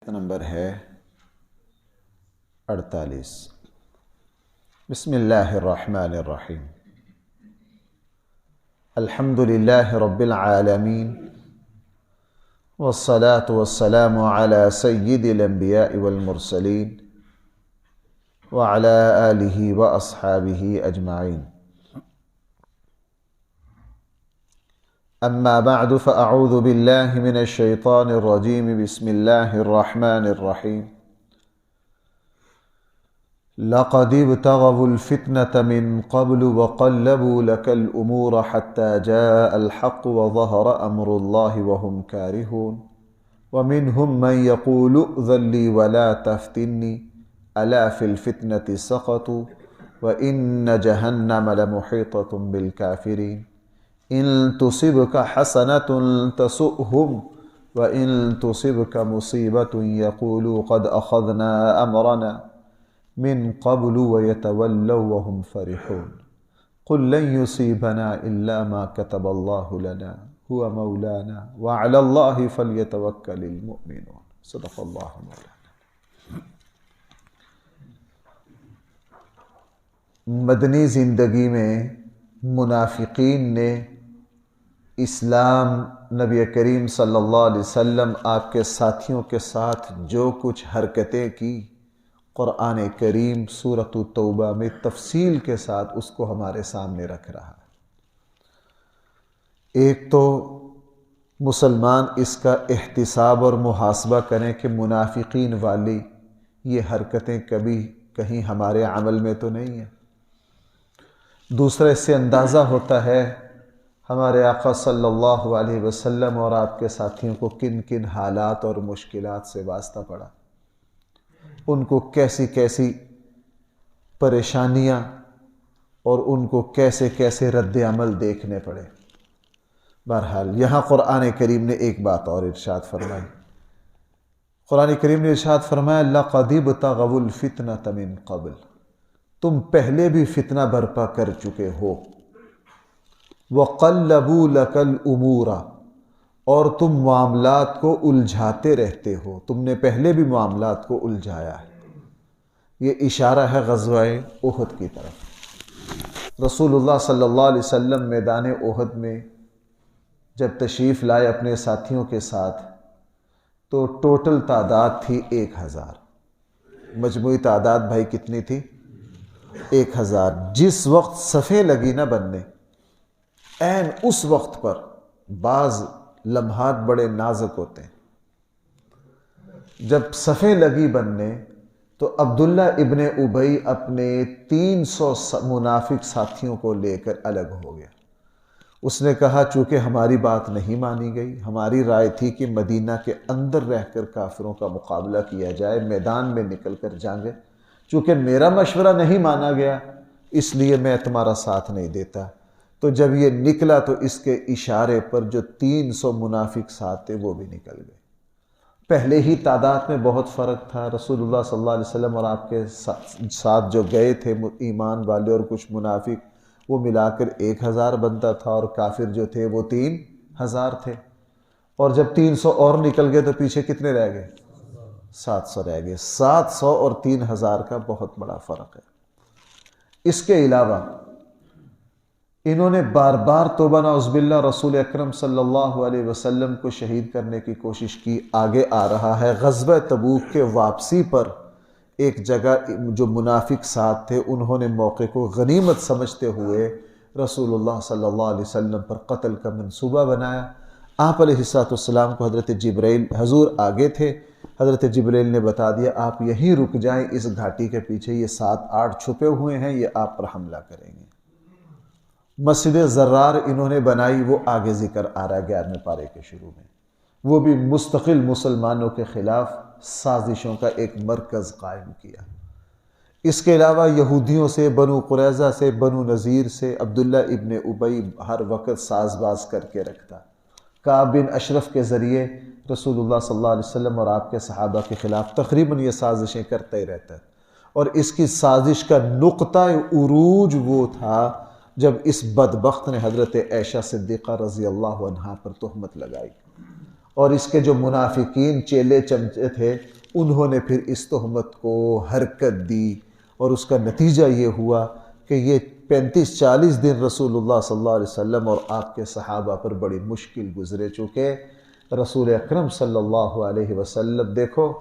Number ہے 48۔ بسم اللہ الرحمن الرحیم۔ الحمد للہ رب العالمین والصلاة والسلام علی سید الانبیاء والمرسلین وعلی آلہ واصحابہ اجمعین۔ اما بعد فاعوذ باللہ من الشیطان الرجیم۔ بسم اللہ الرحمن الرحیم۔ لقد ابتغوا الفتنة من قبل وقلبوا لك الأمور حتى جاء الحق وظهر أمر الله وهم كارهون ومنهم من يقول ائذن لي ولا تفتني ألا في الفتنة سقطوا وإن جهنم لمحيطة بالكافرين إن تصبك حسنة تسؤهم وإن تصبك مصيبة يقولوا قد أخذنا أمرنا من قبل ويتولوا وهم فرحون قل لن يصيبنا إلا ما كتب الله لنا هو مولانا وعلى الله فليتوكل المؤمنون۔ صدق اللہ مولانا۔ مدنی زندگی میں منافقین نے اسلام، نبی کریم صلی اللہ علیہ وسلم، آپ کے ساتھیوں کے ساتھ جو کچھ حرکتیں کی، قرآن کریم سورۃ التوبہ میں تفصیل کے ساتھ اس کو ہمارے سامنے رکھ رہا ہے۔ ایک تو مسلمان اس کا احتساب اور محاسبہ کریں کہ منافقین والی یہ حرکتیں کبھی کہیں ہمارے عمل میں تو نہیں ہیں۔ دوسرا، اس سے اندازہ ہوتا ہے ہمارے آقا صلی اللہ علیہ وسلم اور آپ کے ساتھیوں کو کن کن حالات اور مشکلات سے واسطہ پڑا، ان کو کیسی کیسی پریشانیاں اور ان کو کیسے کیسے رد عمل دیکھنے پڑے۔ بہرحال یہاں قرآن کریم نے ایک بات اور ارشاد فرمائی۔ قرآن کریم نے ارشاد فرمایا لَقَدِ ابْتَغَوُا الْفِتْنَةَ مِن قَبْلِ، تم پہلے بھی فتنہ برپا کر چکے ہو۔ وَقَلَّبُوا لَكَ الْأُمُورَ، اور تم معاملات کو الجھاتے رہتے ہو، تم نے پہلے بھی معاملات کو الجھایا ہے۔ یہ اشارہ ہے غزوہ احد کی طرف۔ رسول اللہ صلی اللہ علیہ وسلم میدان احد میں جب تشریف لائے اپنے ساتھیوں کے ساتھ تو ٹوٹل تعداد تھی 1000۔ مجموعی تعداد بھائی کتنی تھی؟ 1000۔ جس وقت صفیں لگی نہ بننے، عین اس وقت پر بعض لمحات بڑے نازک ہوتے ہیں۔ جب صفیں لگی بننے تو عبداللہ ابن ابی اپنے 300 منافق ساتھیوں کو لے کر الگ ہو گیا۔ اس نے کہا چونکہ ہماری بات نہیں مانی گئی، ہماری رائے تھی کہ مدینہ کے اندر رہ کر کافروں کا مقابلہ کیا جائے، میدان میں نکل کر جنگیں، چونکہ میرا مشورہ نہیں مانا گیا اس لیے میں تمہارا ساتھ نہیں دیتا۔ تو جب یہ نکلا تو اس کے اشارے پر جو 300 منافق ساتھ تھے وہ بھی نکل گئے۔ پہلے ہی تعداد میں بہت فرق تھا۔ رسول اللہ صلی اللہ علیہ وسلم اور آپ کے ساتھ جو گئے تھے ایمان والے اور کچھ منافق، وہ ملا کر 1000 بنتا تھا، اور کافر جو تھے وہ 3000 تھے۔ اور جب 300 اور نکل گئے تو پیچھے کتنے رہ گئے؟ 700 رہ گئے۔ 700 اور 3000 کا بہت بڑا فرق ہے۔ اس کے علاوہ انہوں نے بار بار توبہ نعوذ باللہ رسول اکرم صلی اللہ علیہ وسلم کو شہید کرنے کی کوشش کی۔ آگے آ رہا ہے غزوہ تبوک کے واپسی پر ایک جگہ جو منافق ساتھ تھے انہوں نے موقع کو غنیمت سمجھتے ہوئے رسول اللہ صلی اللہ علیہ وسلم پر قتل کا منصوبہ بنایا۔ آپ علیہ السلام کو حضرت جبرائیل، حضور آگے تھے، حضرت جبرائیل نے بتا دیا آپ یہیں رک جائیں، اس گھاٹی کے پیچھے یہ 7-8 چھپے ہوئے ہیں، یہ آپ پر حملہ کریں گے۔ مسجد زرار انہوں نے بنائی، وہ آگے ذکر آ رہا ہے 11ویں پارے کے شروع میں۔ وہ بھی مستقل مسلمانوں کے خلاف سازشوں کا ایک مرکز قائم کیا۔ اس کے علاوہ یہودیوں سے، بنو قریظہ سے، بنو نذیر سے عبداللہ ابن ابی ہر وقت ساز باز کر کے رکھتا۔ کعب بن اشرف کے ذریعے رسول اللہ صلی اللہ علیہ وسلم اور آپ کے صحابہ کے خلاف تقریباً یہ سازشیں کرتا ہی رہتا ہے۔ اور اس کی سازش کا نقطہ عروج وہ تھا جب اس بدبخت نے حضرت عائشہ صدیقہ رضی اللہ عنہا پر تہمت لگائی اور اس کے جو منافقین چیلے چمچے تھے انہوں نے پھر اس تہمت کو حرکت دی، اور اس کا نتیجہ یہ ہوا کہ یہ 35-40 دن رسول اللہ صلی اللہ علیہ وسلم اور آپ کے صحابہ پر بڑی مشکل گزرے، چونکہ رسول اکرم صلی اللہ علیہ وسلم دیکھو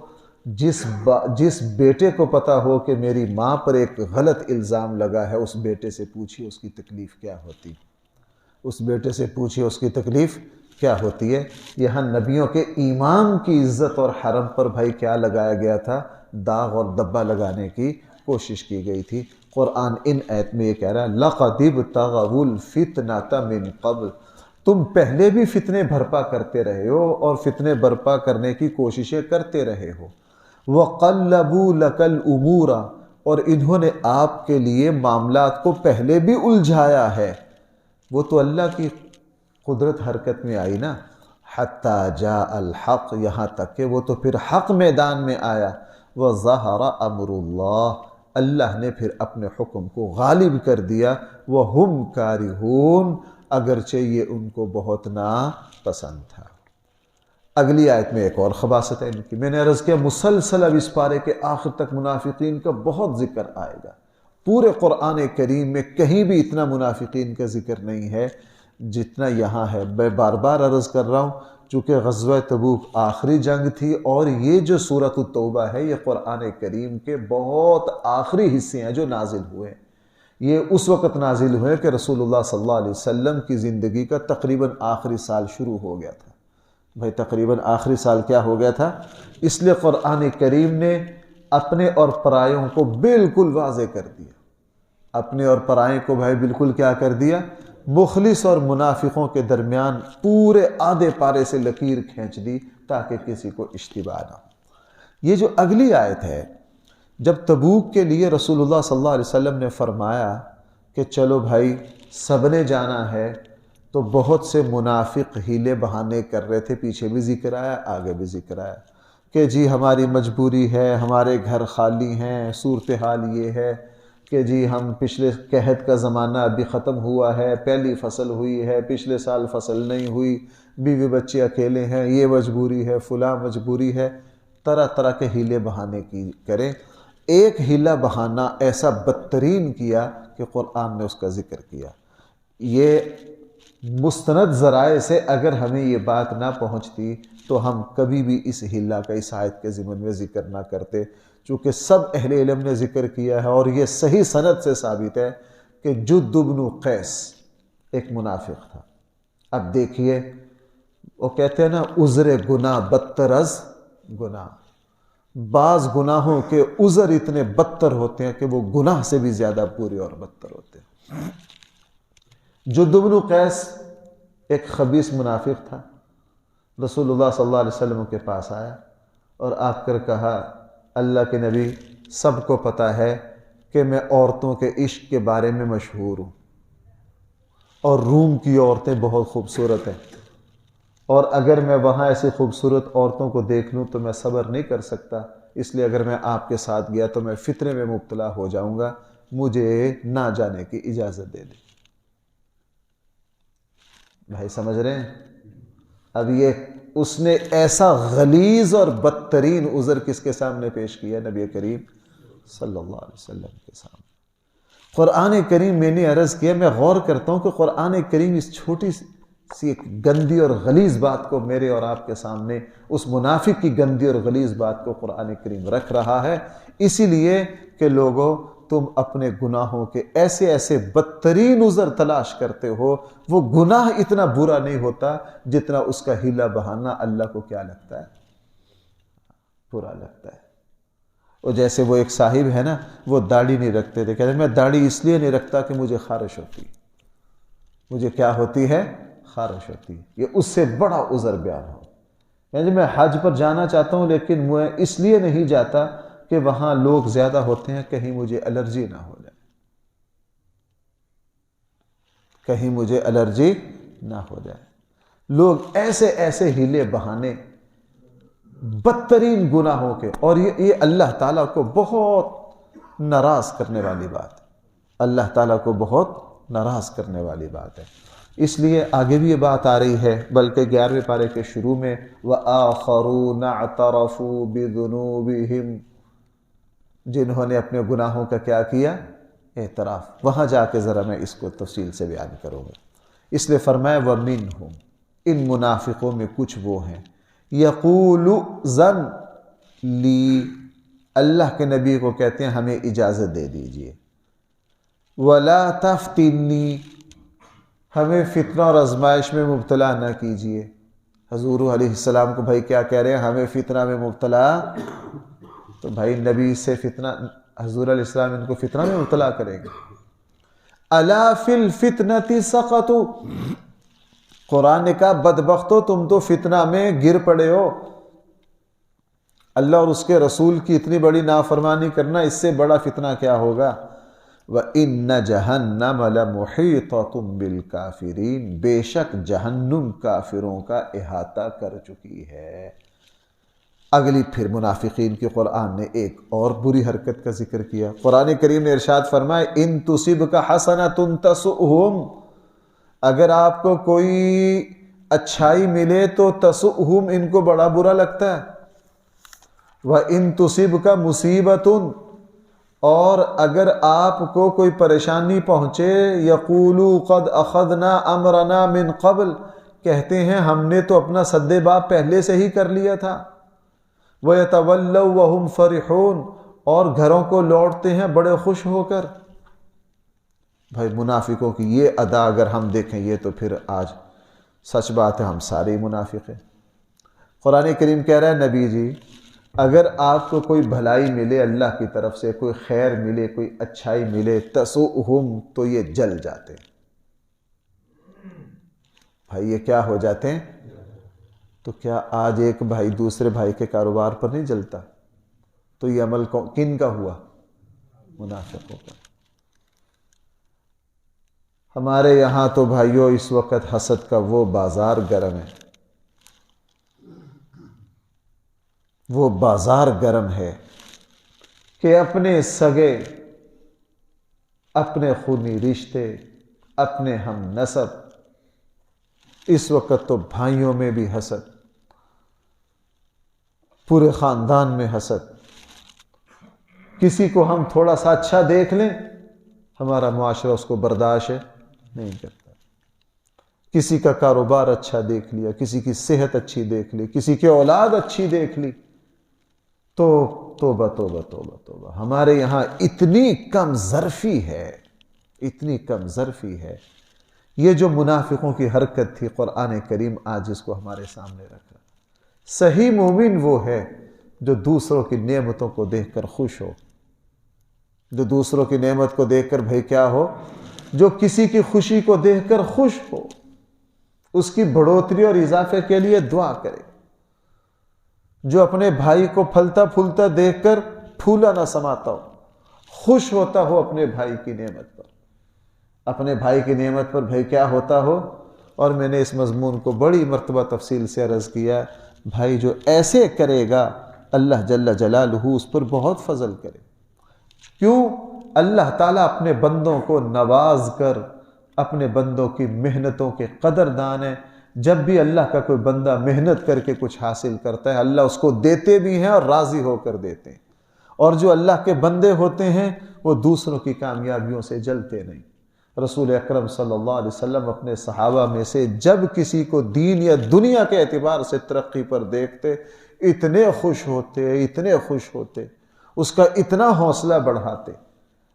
جس بیٹے کو پتا ہو کہ میری ماں پر ایک غلط الزام لگا ہے، اس بیٹے سے پوچھیے اس کی تکلیف کیا ہوتی، اس بیٹے سے پوچھیے اس کی تکلیف کیا ہوتی ہے۔ یہاں نبیوں کے ایمان کی عزت اور حرم پر بھائی کیا لگایا گیا تھا؟ داغ اور دبا لگانے کی کوشش کی گئی تھی۔ قرآن ان آیت میں یہ کہہ رہا ہے لَقَدِ ابْتَغَوُا الْفِتْنَةَ مِن قَبْلُ، تم پہلے بھی فتنے برپا کرتے رہے ہو اور فتنے برپا کرنے کی کوششیں کرتے رہے ہو۔ وَقَلَّبُوا لَكَ الْأُمُورَ، اور انہوں نے آپ کے لیے معاملات کو پہلے بھی الجھایا ہے۔ وہ تو اللہ کی قدرت حرکت میں آئی نا، حَتَّى جَاءَ الْحَقُّ، یہاں تک کہ وہ تو پھر حق میدان میں آیا۔ وَظَهَرَ أَمْرُ اللَّهِ، اللہ نے پھر اپنے حکم کو غالب کر دیا۔ وَهُمْ كَارِهُونَ، اگرچہ یہ ان کو بہت ناپسند تھا۔ اگلی آیت میں ایک اور خباثت ہے ان کی، میں نے عرض کیا مسلسل اب اس پارے کے آخر تک منافقین کا بہت ذکر آئے گا۔ پورے قرآن کریم میں کہیں بھی اتنا منافقین کا ذکر نہیں ہے جتنا یہاں ہے۔ میں بار بار عرض کر رہا ہوں، چونکہ غزوہ تبوک آخری جنگ تھی، اور یہ جو سورۃ التوبہ ہے یہ قرآن کریم کے بہت آخری حصے ہیں جو نازل ہوئے۔ یہ اس وقت نازل ہوئے کہ رسول اللہ صلی اللہ علیہ وسلم کی زندگی کا تقریباً آخری سال شروع ہو گیا تھا۔ بھائی تقریباً آخری سال کیا ہو گیا تھا؟ اس لیے قرآن کریم نے اپنے اور پرایوں کو بالکل واضح کر دیا، اپنے اور پرائے کو بھائی بالکل کیا کر دیا؟ مخلص اور منافقوں کے درمیان پورے آدھے پارے سے لکیر کھینچ دی تاکہ کسی کو اشتباہ نہ ہو۔ یہ جو اگلی آیت ہے، جب تبوک کے لیے رسول اللہ صلی اللہ علیہ وسلم نے فرمایا کہ چلو بھائی سب نے جانا ہے، تو بہت سے منافق ہیلے بہانے کر رہے تھے، پیچھے بھی ذکر آیا آگے بھی ذکر آیا کہ جی ہماری مجبوری ہے، ہمارے گھر خالی ہیں، صورتحال یہ ہے کہ جی ہم پچھلے قحط کا زمانہ ابھی ختم ہوا ہے، پہلی فصل ہوئی ہے، پچھلے سال فصل نہیں ہوئی، بیوی بچے اکیلے ہیں، یہ مجبوری ہے، فلاں مجبوری ہے، طرح طرح کے ہیلے بہانے کی کریں۔ ایک ہیلا بہانہ ایسا بدترین کیا کہ قرآن نے اس کا ذکر کیا۔ یہ مستند ذرائع سے اگر ہمیں یہ بات نہ پہنچتی تو ہم کبھی بھی اس ہیلا کا اس آیت کے ضمن میں ذکر نہ کرتے، چونکہ سب اہل علم نے ذکر کیا ہے، اور یہ صحیح سند سے ثابت ہے کہ جد بن قیس ایک منافق تھا۔ اب دیکھیے وہ کہتے ہیں نا عذر گناہ بدتر از گناہ، بعض گناہوں کے عذر اتنے بدتر ہوتے ہیں کہ وہ گناہ سے بھی زیادہ برے اور بدتر ہوتے ہیں۔ جد بن قیس ایک خبیث منافق تھا، رسول اللہ صلی اللہ علیہ وسلم کے پاس آیا اور آ کر کہا اللہ کے نبی سب کو پتہ ہے کہ میں عورتوں کے عشق کے بارے میں مشہور ہوں، اور روم کی عورتیں بہت خوبصورت ہیں، اور اگر میں وہاں ایسی خوبصورت عورتوں کو دیکھ لوں تو میں صبر نہیں کر سکتا، اس لیے اگر میں آپ کے ساتھ گیا تو میں فتنے میں مبتلا ہو جاؤں گا، مجھے نہ جانے کی اجازت دے دیں۔ بھائی سمجھ رہے ہیں؟ اب یہ اس نے ایسا غلیظ اور بدترین عذر کس کے سامنے پیش کیا؟ نبی کریم صلی اللہ علیہ وسلم کے سامنے۔ قرآن کریم میں نے عرض کیا، میں غور کرتا ہوں کہ قرآن کریم اس چھوٹی سی ایک گندی اور غلیظ بات کو میرے اور آپ کے سامنے، اس منافق کی گندی اور غلیظ بات کو قرآن کریم رکھ رہا ہے، اسی لیے کہ لوگوں تم اپنے گناہوں کے ایسے ایسے بدترین عذر تلاش کرتے ہو۔ وہ گناہ اتنا برا نہیں ہوتا جتنا اس کا ہیلا بہانہ اللہ کو کیا لگتا ہے؟ برا لگتا ہے۔ اور جیسے وہ ایک صاحب ہے نا، وہ داڑھی نہیں رکھتے تھے، کہتے ہیں میں داڑھی اس لیے نہیں رکھتا کہ مجھے خارش ہوتی، مجھے کیا ہوتی ہے؟ خارش ہوتی ہے۔ یہ اس سے بڑا عذر بیان ہو، یعنی میں حج پر جانا چاہتا ہوں لیکن میں اس لیے نہیں جاتا کہ وہاں لوگ زیادہ ہوتے ہیں، کہیں مجھے الرجی نہ ہو جائے، کہیں مجھے الرجی نہ ہو جائے۔ لوگ ایسے ایسے ہیلے بہانے بدترین گناہوں کے، اور یہ اللہ تعالیٰ کو بہت ناراض کرنے والی بات ہے، اللہ تعالیٰ کو بہت ناراض کرنے والی بات ہے۔ اس لیے آگے بھی یہ بات آ رہی ہے، بلکہ 11ویں پارے کے شروع میں وَآخَرُونَ اعْتَرَفُوا بِذُنُوبِهِمْ، جنہوں نے اپنے گناہوں کا کیا کیا؟ اعتراف. وہاں جا کے ذرا میں اس کو تفصیل سے بیان کروں گا. اس لیے فرمایا وَمِنْهُمْ، ان منافقوں میں کچھ وہ ہیں یقول ذن لی، اللہ کے نبی کو کہتے ہیں ہمیں اجازت دے دیجئے، وَلَا تَفْتِنِّی، ہمیں فتنہ اور آزمائش میں مبتلا نہ کیجئے. حضور علیہ السلام کو بھائی کیا کہہ رہے ہیں؟ ہمیں فتنہ میں مبتلا. تو بھائی نبی سے فتنہ، حضور علیہ السلام ان کو فتنہ میں مبتلا کریں گے. الا فی الفتنۃ سقطوا، قرآن نے کہا بدبختو تم تو فتنہ میں گر پڑے ہو. اللہ اور اس کے رسول کی اتنی بڑی نافرمانی کرنا، اس سے بڑا فتنہ کیا ہوگا؟ وَإِنَّ جَهَنَّمَ لَمُحِيطَةٌ بِالْكَافِرِينَ، بے شک جہنم کافروں کا احاطہ کر چکی ہے. اگلی پھر منافقین کی قرآن نے ایک اور بری حرکت کا ذکر کیا. قرآن کریم نے ارشاد فرمایا ان تصبک حسنۃ تسؤہم، اگر آپ کو کوئی اچھائی ملے تو تسؤہم، ان کو بڑا برا لگتا ہے. وَإِن تُصِبْكَ مُصِيبَةٌ، اور اگر آپ کو کوئی پریشانی پہنچے یقولوا قد اخذنا امرنا من قبل، کہتے ہیں ہم نے تو اپنا سد باب پہلے سے ہی کر لیا تھا. وَيَتَوَلَّوْا وَهُمْ فَرِحُونَ، اور گھروں کو لوٹتے ہیں بڑے خوش ہو کر. بھائی منافقوں کی یہ ادا اگر ہم دیکھیں، یہ تو پھر آج سچ بات ہے ہم سارے منافق ہیں. قرآن کریم کہہ رہا ہے نبی جی اگر آپ کو کوئی بھلائی ملے اللہ کی طرف سے، کوئی خیر ملے، کوئی اچھائی ملے، تسؤہم، تو یہ جل جاتے ہیں. بھائی یہ کیا ہو جاتے ہیں؟ تو کیا آج ایک بھائی دوسرے بھائی کے کاروبار پر نہیں جلتا؟ تو یہ عمل کن کا ہوا؟ منافقوں کا. ہمارے یہاں تو بھائیوں اس وقت حسد کا وہ بازار گرم ہے، وہ بازار گرم ہے کہ اپنے سگے، اپنے خونی رشتے، اپنے ہم نسب، اس وقت تو بھائیوں میں بھی حسد، پورے خاندان میں حسد. کسی کو ہم تھوڑا سا اچھا دیکھ لیں، ہمارا معاشرہ اس کو برداشت نہیں کرتا. کسی کا کاروبار اچھا دیکھ لیا، کسی کی صحت اچھی دیکھ لی، کسی کی اولاد اچھی دیکھ لی، تو توبہ توبہ توبہ توبہ. ہمارے یہاں اتنی کم ظرفی ہے، اتنی کم ظرفی ہے. یہ جو منافقوں کی حرکت تھی قرآن کریم آج اس کو ہمارے سامنے رکھا. صحیح مومن وہ ہے جو دوسروں کی نعمتوں کو دیکھ کر خوش ہو، جو دوسروں کی نعمت کو دیکھ کر بھائی کیا ہو، جو کسی کی خوشی کو دیکھ کر خوش ہو، اس کی بڑھوتری اور اضافے کے لیے دعا کرے، جو اپنے بھائی کو پھلتا پھولتا دیکھ کر پھولا نہ سماتا ہو، خوش ہوتا ہو اپنے بھائی کی نعمت پر، اپنے بھائی کی نعمت پر بھائی کیا ہوتا ہو. اور میں نے اس مضمون کو بڑی مرتبہ تفصیل سے عرض کیا، بھائی جو ایسے کرے گا اللہ جل جلالہ اس پر بہت فضل کرے. کیوں؟ اللہ تعالیٰ اپنے بندوں کو نواز کر اپنے بندوں کی محنتوں کے قدردان ہے. جب بھی اللہ کا کوئی بندہ محنت کر کے کچھ حاصل کرتا ہے اللہ اس کو دیتے بھی ہیں اور راضی ہو کر دیتے ہیں. اور جو اللہ کے بندے ہوتے ہیں وہ دوسروں کی کامیابیوں سے جلتے نہیں. رسول اکرم صلی اللہ علیہ وسلم اپنے صحابہ میں سے جب کسی کو دین یا دنیا کے اعتبار سے ترقی پر دیکھتے اتنے خوش ہوتے، اتنے خوش ہوتے، اس کا اتنا حوصلہ بڑھاتے،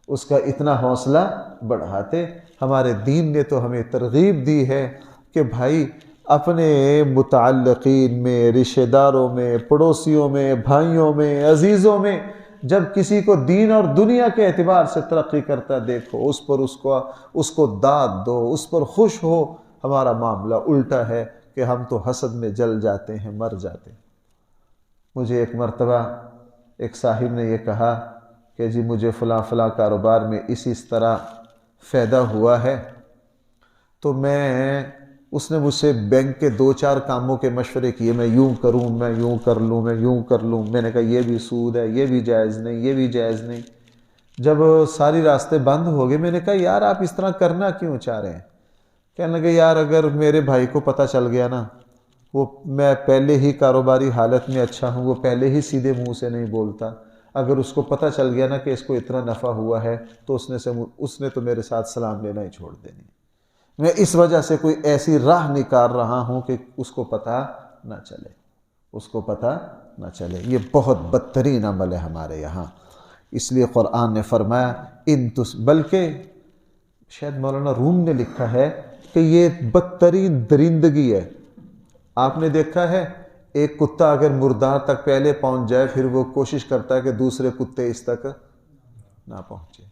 اس کا اتنا حوصلہ بڑھاتے. ہمارے دین نے تو ہمیں ترغیب دی ہے کہ بھائی اپنے متعلقین میں، رشتہ داروں میں، پڑوسیوں میں، بھائیوں میں، عزیزوں میں جب کسی کو دین اور دنیا کے اعتبار سے ترقی کرتا دیکھو اس کو داد دو، اس پر خوش ہو. ہمارا معاملہ الٹا ہے کہ ہم تو حسد میں جل جاتے ہیں، مر جاتے ہیں. مجھے ایک مرتبہ ایک صاحب نے یہ کہا کہ جی مجھے فلاں فلاں کاروبار میں اس طرح فائدہ ہوا ہے، تو اس نے مجھ سے بینک کے 2-4 کاموں کے مشورے کیے، میں یوں کروں، میں یوں کر لوں، میں یوں کر لوں. میں نے کہا یہ بھی سود ہے، یہ بھی جائز نہیں، یہ بھی جائز نہیں. جب ساری راستے بند ہو گئے میں نے کہا یار آپ اس طرح کرنا کیوں چاہ رہے ہیں؟ کہنے لگے یار اگر میرے بھائی کو پتہ چل گیا نا، وہ میں پہلے ہی کاروباری حالت میں اچھا ہوں، وہ پہلے ہی سیدھے منہ سے نہیں بولتا، اگر اس کو پتہ چل گیا نا کہ اس کو اتنا نفع ہوا ہے تو اس نے تو میرے ساتھ سلام لینا ہی چھوڑ دینی، میں اس وجہ سے کوئی ایسی راہ نکال رہا ہوں کہ اس کو پتہ نہ چلے، اس کو پتہ نہ چلے۔ یہ بہت بدترین عمل ہے ہمارے یہاں، اس لیے قرآن نے فرمایا بلکہ شاید مولانا روم نے لکھا ہے کہ یہ بدترین درندگی ہے۔ آپ نے دیکھا ہے ایک کتا اگر مردار تک پہلے پہنچ جائے پھر وہ کوشش کرتا ہے کہ دوسرے کتے اس تک نہ پہنچے۔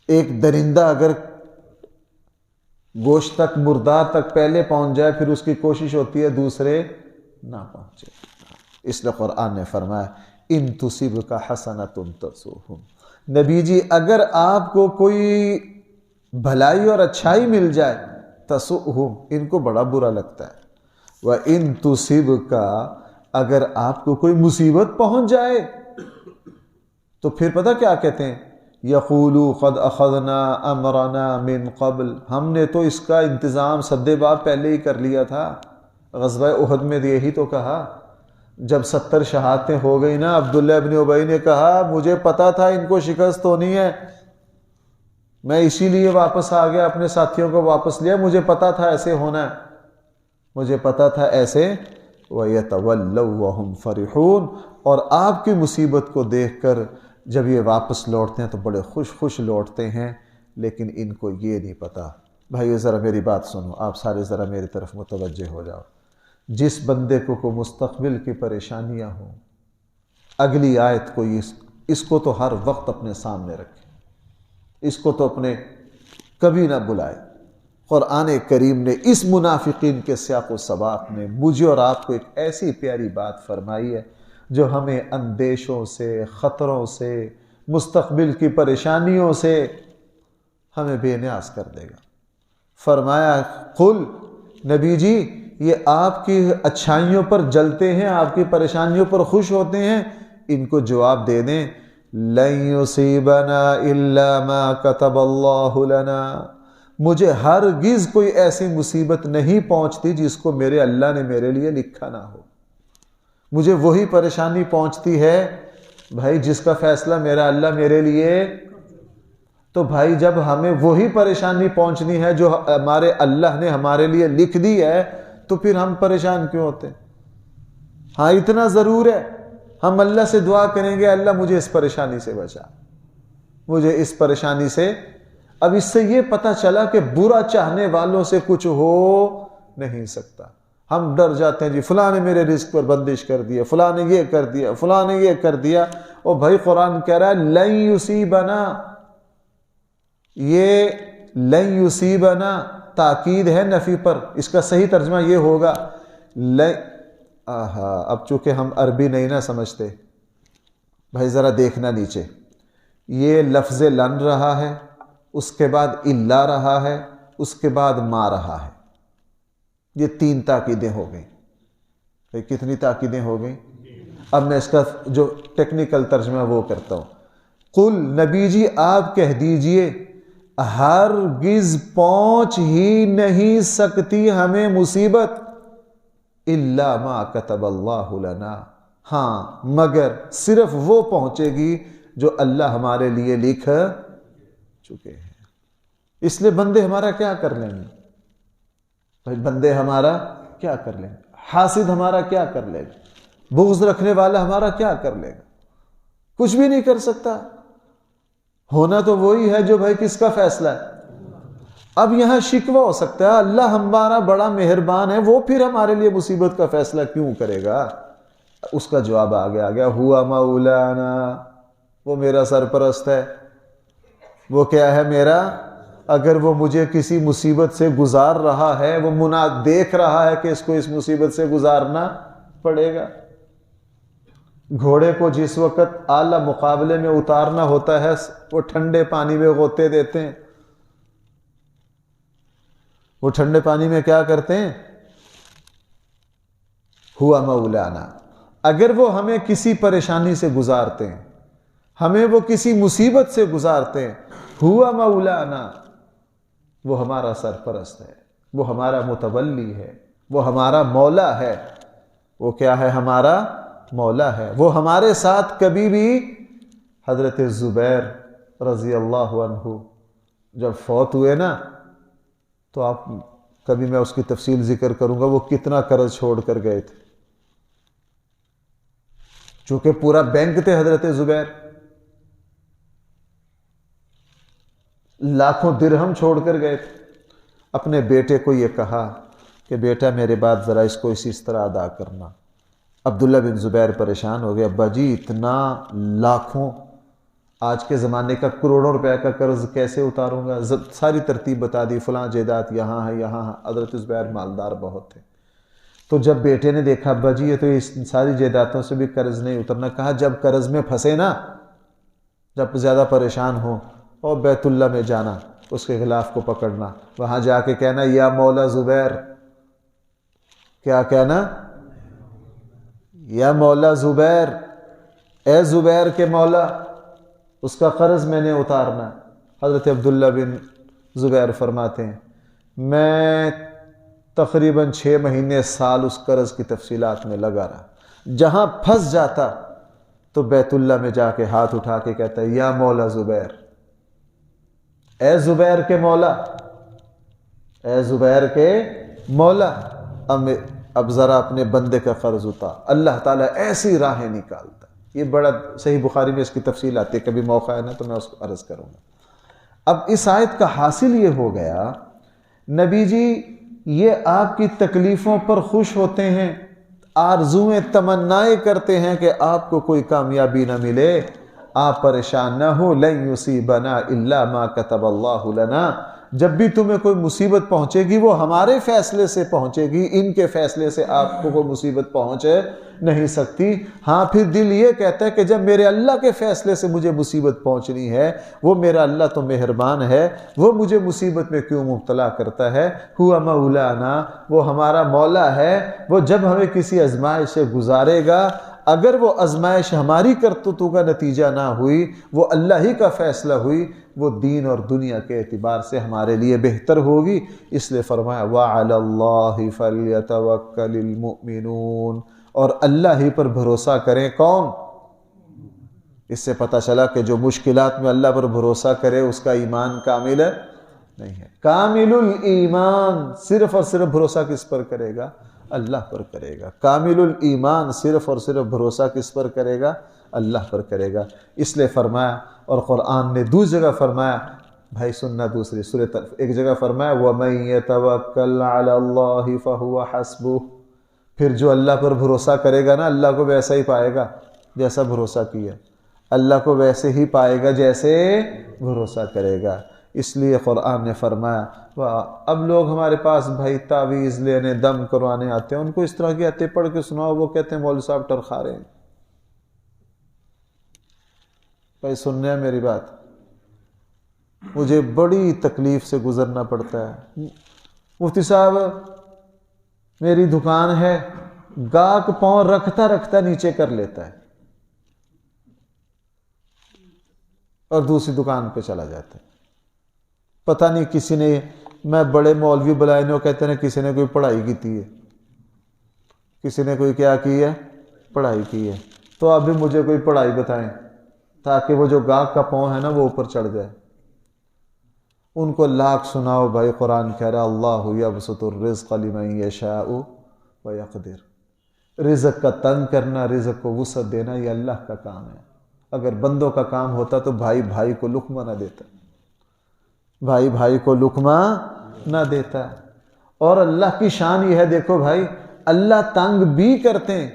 ایک درندہ اگر گوشت تک مردار تک پہلے پہنچ جائے پھر اس کی کوشش ہوتی ہے دوسرے نہ پہنچے۔ اس لیے قرآن نے فرمایا ان تصبک حسنۃ تسؤہم، نبی جی اگر آپ کو کوئی بھلائی اور اچھائی مل جائے تسؤہم، ان کو بڑا برا لگتا ہے۔ وَإِن تُصِبْكَ، اگر آپ کو کوئی مصیبت پہنچ جائے تو پھر پتہ کیا کہتے ہیں؟ یقولوا قد اخذنا امرنا من قبل، ہم نے تو اس کا انتظام سدے باب پہلے ہی کر لیا تھا۔ غزوہ احد میں یہی تو کہا، جب 70 شہادتیں ہو گئی نا، عبداللہ ابن ابی نے کہا مجھے پتا تھا ان کو شکست ہونی ہے، میں اسی لیے واپس آ گیا، اپنے ساتھیوں کو واپس لیا، مجھے پتا تھا ایسے ہونا ہے، مجھے پتا تھا ایسے۔ وَيَتَوَلَّوْا وَهُمْ فَرِحُونَ، اور آپ کی مصیبت کو دیکھ کر جب یہ واپس لوٹتے ہیں تو بڑے خوش لوٹتے ہیں، لیکن ان کو یہ نہیں پتا۔ بھائیو ذرا میری بات سنو، آپ سارے ذرا میری طرف متوجہ ہو جاؤ۔ جس بندے کو مستقبل کی پریشانیاں ہوں، اگلی آیت کو اس کو تو ہر وقت اپنے سامنے رکھے، اس کو تو اپنے کبھی نہ بلائے۔ قرآن کریم نے اس منافقین کے سیاق و سباق میں مجھے اور آپ کو ایک ایسی پیاری بات فرمائی ہے جو ہمیں اندیشوں سے، خطروں سے، مستقبل کی پریشانیوں سے ہمیں بے نیاز کر دے گا۔ فرمایا قل، نبی جی یہ آپ کی اچھائیوں پر جلتے ہیں، آپ کی پریشانیوں پر خوش ہوتے ہیں، ان کو جواب دے دیں لن یصیبنا الا ما کتب اللہ لنا، مجھے ہرگز کوئی ایسی مصیبت نہیں پہنچتی جس کو میرے اللہ نے میرے لیے لکھا نہ ہو۔ مجھے وہی پریشانی پہنچتی ہے بھائی جس کا فیصلہ میرا اللہ میرے لیے، تو بھائی جب ہمیں وہی پریشانی پہنچنی ہے جو ہمارے اللہ نے ہمارے لیے لکھ دی ہے تو پھر ہم پریشان کیوں ہوتے ہیں؟ ہاں اتنا ضرور ہے ہم اللہ سے دعا کریں گے اللہ مجھے اس پریشانی سے بچا، مجھے اس پریشانی سے۔ اب اس سے یہ پتہ چلا کہ برا چاہنے والوں سے کچھ ہو نہیں سکتا۔ ہم ڈر جاتے ہیں جی فلاں نے میرے رزق پر بندش کر دیا، فلاں نے یہ کر دیا، فلاں نے یہ کر دیا۔ اور بھائی قرآن کہہ رہا ہے لن یصیبنا، یہ لن یصیبنا تاکید ہے نفی پر، اس کا صحیح ترجمہ یہ ہوگا اب چونکہ ہم عربی نہیں نہ سمجھتے، بھائی ذرا دیکھنا نیچے، یہ لفظ لن رہا ہے، اس کے بعد الا رہا ہے، اس کے بعد ما رہا ہے، یہ 3 تاکیدیں ہو گئیں۔ کتنی تاکیدیں ہو گئیں؟ اب میں اس کا جو ٹیکنیکل ترجمہ وہ کرتا ہوں۔ قل، نبی جی آپ کہہ دیجئے ہرگز پہنچ ہی نہیں سکتی ہمیں مصیبت الا ما کتب اللہ لنا، ہاں مگر صرف وہ پہنچے گی جو اللہ ہمارے لیے لکھ چکے ہیں۔ اس لیے بندے ہمارا کیا کر لیں گے بھائی، بندے ہمارا کیا کر لیں گے، حاسد ہمارا کیا کر لے گا، بغض رکھنے والا ہمارا کیا کر لے گا، کچھ بھی نہیں کر سکتا۔ ہونا تو وہی ہے جو بھائی کس کا فیصلہ ہے۔ اب یہاں شکوہ ہو سکتا ہے اللہ ہمارا بڑا مہربان ہے، وہ پھر ہمارے لیے مصیبت کا فیصلہ کیوں کرے گا؟ اس کا جواب آگے آ گیا ہوا مولانا، وہ میرا سرپرست ہے، وہ کیا ہے میرا، اگر وہ مجھے کسی مصیبت سے گزار رہا ہے، وہ دیکھ رہا ہے کہ اس کو اس مصیبت سے گزارنا پڑے گا۔ گھوڑے کو جس وقت اعلیٰ مقابلے میں اتارنا ہوتا ہے وہ ٹھنڈے پانی میں غوطے دیتے ہیں، وہ ٹھنڈے پانی میں کیا کرتے ہیں؟ ہوا مولانا، اگر وہ ہمیں کسی پریشانی سے گزارتے ہیں، ہمیں وہ کسی مصیبت سے گزارتے ہیں، ہوا مولانا، وہ ہمارا سرپرست ہے، وہ ہمارا متولی ہے، وہ ہمارا مولا ہے۔ وہ کیا ہے؟ ہمارا مولا ہے۔ وہ ہمارے ساتھ کبھی بھی، حضرت زبیر رضی اللہ عنہ جب فوت ہوئے نا، تو آپ کبھی میں اس کی تفصیل ذکر کروں گا، وہ کتنا قرض چھوڑ کر گئے تھے، چونکہ پورا بینک تھے حضرت زبیر، لاکھوں درہم چھوڑ کر گئے تھے۔ اپنے بیٹے کو یہ کہا کہ بیٹا میرے بعد ذرا اس کو اس طرح ادا کرنا۔ عبداللہ بن زبیر پریشان ہو گئے، ابا جی اتنا لاکھوں، آج کے زمانے کا کروڑوں روپے کا قرض کیسے اتاروں گا؟ ساری ترتیب بتا دی، فلاں جائیداد یہاں ہے یہاں ہے۔ حضرت زبیر مالدار بہت تھے، تو جب بیٹے نے دیکھا ابا جی یہ تو اس ساری جائیدادوں سے بھی قرض نہیں اترنا، کہا جب قرض میں پھنسے نا، جب زیادہ پریشان ہو، اور بیت اللہ میں جانا، اس کے خلاف کو پکڑنا، وہاں جا کے کہنا یا مولا زبیر، کیا کہنا؟ یا مولا زبیر، اے زبیر کے مولا، اس کا قرض میں نے اتارنا۔ حضرت عبداللہ بن زبیر فرماتے ہیں میں تقریباً 6 مہینے سال اس قرض کی تفصیلات میں لگا رہا، جہاں پھنس جاتا تو بیت اللہ میں جا کے ہاتھ اٹھا کے کہتا ہے یا مولا زبیر، اے زبیر کے مولا، اے زبیر کے مولا، اب ذرا اپنے بندے کا قرض اتار۔ اللہ تعالیٰ ایسی راہیں نکالتا۔ یہ بڑا صحیح بخاری میں اس کی تفصیل آتی ہے، کبھی موقع ہے نا تو میں اس کو عرض کروں گا۔ اب اس آیت کا حاصل یہ ہو گیا، نبی جی یہ آپ کی تکلیفوں پر خوش ہوتے ہیں، آرزویں تمنائیں کرتے ہیں کہ آپ کو کوئی کامیابی نہ ملے، آپ پریشان نہ ہو، لن یصیبنا الا ما کتب اللہ لنا، جب بھی تمہیں کوئی مصیبت پہنچے گی وہ ہمارے فیصلے سے پہنچے گی، ان کے فیصلے سے آپ کو کوئی مصیبت پہنچ نہیں سکتی۔ ہاں پھر دل یہ کہتا ہے کہ جب میرے اللہ کے فیصلے سے مجھے مصیبت پہنچنی ہے، وہ میرا اللہ تو مہربان ہے، وہ مجھے مصیبت میں کیوں مبتلا کرتا ہے؟ ہوا مولانا، وہ ہمارا مولا ہے، وہ جب ہمیں کسی آزمائش سے گزارے گا، اگر وہ آزمائش ہماری کرتوتوں کا نتیجہ نہ ہوئی، وہ اللہ ہی کا فیصلہ ہوئی، وہ دین اور دنیا کے اعتبار سے ہمارے لیے بہتر ہوگی۔ اس لیے فرمایا وَعَلَى اللَّهِ فَلْيَتَوَكَّلِ الْمُؤْمِنُونَ، اور اللہ ہی پر بھروسہ کریں کون؟ اس سے پتہ چلا کہ جو مشکلات میں اللہ پر بھروسہ کرے اس کا ایمان کامل نہیں ہے۔ کامل الایمان، صرف اور صرف بھروسہ کس پر کرے گا؟ اللہ پر کرے گا۔ کامل الایمان، صرف اور صرف بھروسہ کس پر کرے گا؟ اللہ پر کرے گا۔ اس لیے فرمایا، اور قرآن نے دوسری جگہ فرمایا، بھائی سننا دوسری سورہ طرف، ایک جگہ فرمایا وَمَن يَتَوَكَّلْ عَلَى اللَّهِ فَهُوَ حَسْبُهُ، پھر جو اللہ پر بھروسہ کرے گا نا، اللہ کو ویسا ہی پائے گا جیسا بھروسہ کیا، اللہ کو ویسے ہی پائے گا جیسے بھروسہ کرے گا۔ اس لیے قرآن نے فرمایا، اب لوگ ہمارے پاس بھائی تعویذ لینے، دم کروانے آتے ہیں، ان کو اس طرح کی آیتیں پڑھ کے سناؤ، وہ کہتے ہیں مولوی صاحب ٹرخا رہے ہیں۔ بھائی سننے میری بات، مجھے بڑی تکلیف سے گزرنا پڑتا ہے۔ مفتی صاحب میری دکان ہے، گاہک پاؤں رکھتا رکھتا نیچے کر لیتا ہے اور دوسری دکان پہ چلا جاتا ہے۔ پتہ نہیں کسی نے، میں بڑے مولوی بلائے نے، وہ کہتے ہیں کسی نے کوئی پڑھائی کی ہے، کسی نے کوئی کیا کی ہے؟ پڑھائی کی ہے۔ تو اب بھی مجھے کوئی پڑھائی بتائیں تاکہ وہ جو گاہک کا پاؤں ہے نا وہ اوپر چڑھ جائے۔ ان کو لاکھ سناؤ بھائی، قرآن کہہ رہا اللہ یبسط الرزق لمن یشاء ویقدر، رزق کا تنگ کرنا، رزق کو وسعت دینا، یہ اللہ کا کام ہے۔ اگر بندوں کا کام ہوتا تو بھائی بھائی کو لقمہ نہ دیتا، بھائی بھائی کو لقمہ نہ دیتا۔ اور اللہ کی شان یہ ہے، دیکھو بھائی، اللہ تنگ بھی کرتے ہیں،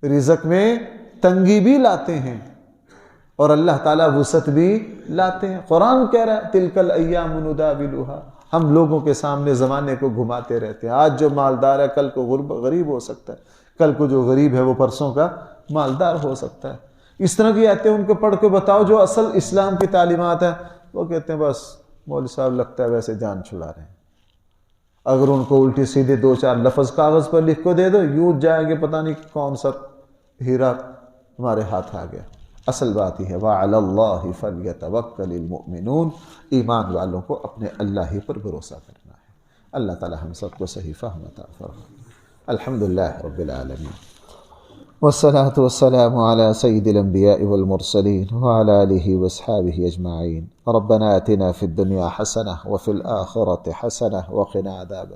رزق میں تنگی بھی لاتے ہیں، اور اللہ تعالیٰ وسعت بھی لاتے ہیں۔ قرآن کہہ رہا ہے تلک الایام نداولها، ہم لوگوں کے سامنے زمانے کو گھماتے رہتے ہیں۔ آج جو مالدار ہے کل کو غریب ہو سکتا ہے، کل کو جو غریب ہے وہ پرسوں کا مالدار ہو سکتا ہے۔ اس طرح کی آیتیں ان کو پڑھ کے بتاؤ جو اصل اسلام کی تعلیمات ہیں، وہ کہتے ہیں بس مولوی صاحب لگتا ہے ویسے جان چھڑا رہے ہیں۔ اگر ان کو الٹی سیدھے 2-4 لفظ کاغذ پر لکھ کو دے دو، یوں جائیں گے پتہ نہیں کون سا ہیرا ہمارے ہاتھ آ گیا۔ اصل بات یہ ہے وَعَلَى اللَّهِ فَلْيَتَوَكَّلِ الْمُؤْمِنُونَ، ایمان والوں کو اپنے اللہ ہی پر بھروسہ کرنا ہے۔ اللہ تعالی ہم سب کو صحیح فہم عطا فرمائے۔ الحمدللہ رب العالمین، والصلاة والسلام على سيد الأنبياء والمرسلين وعلى آله وأصحابه أجمعين۔ ربنا آتنا في الدنيا حسنة وفي الآخرة حسنة وقنا عذاب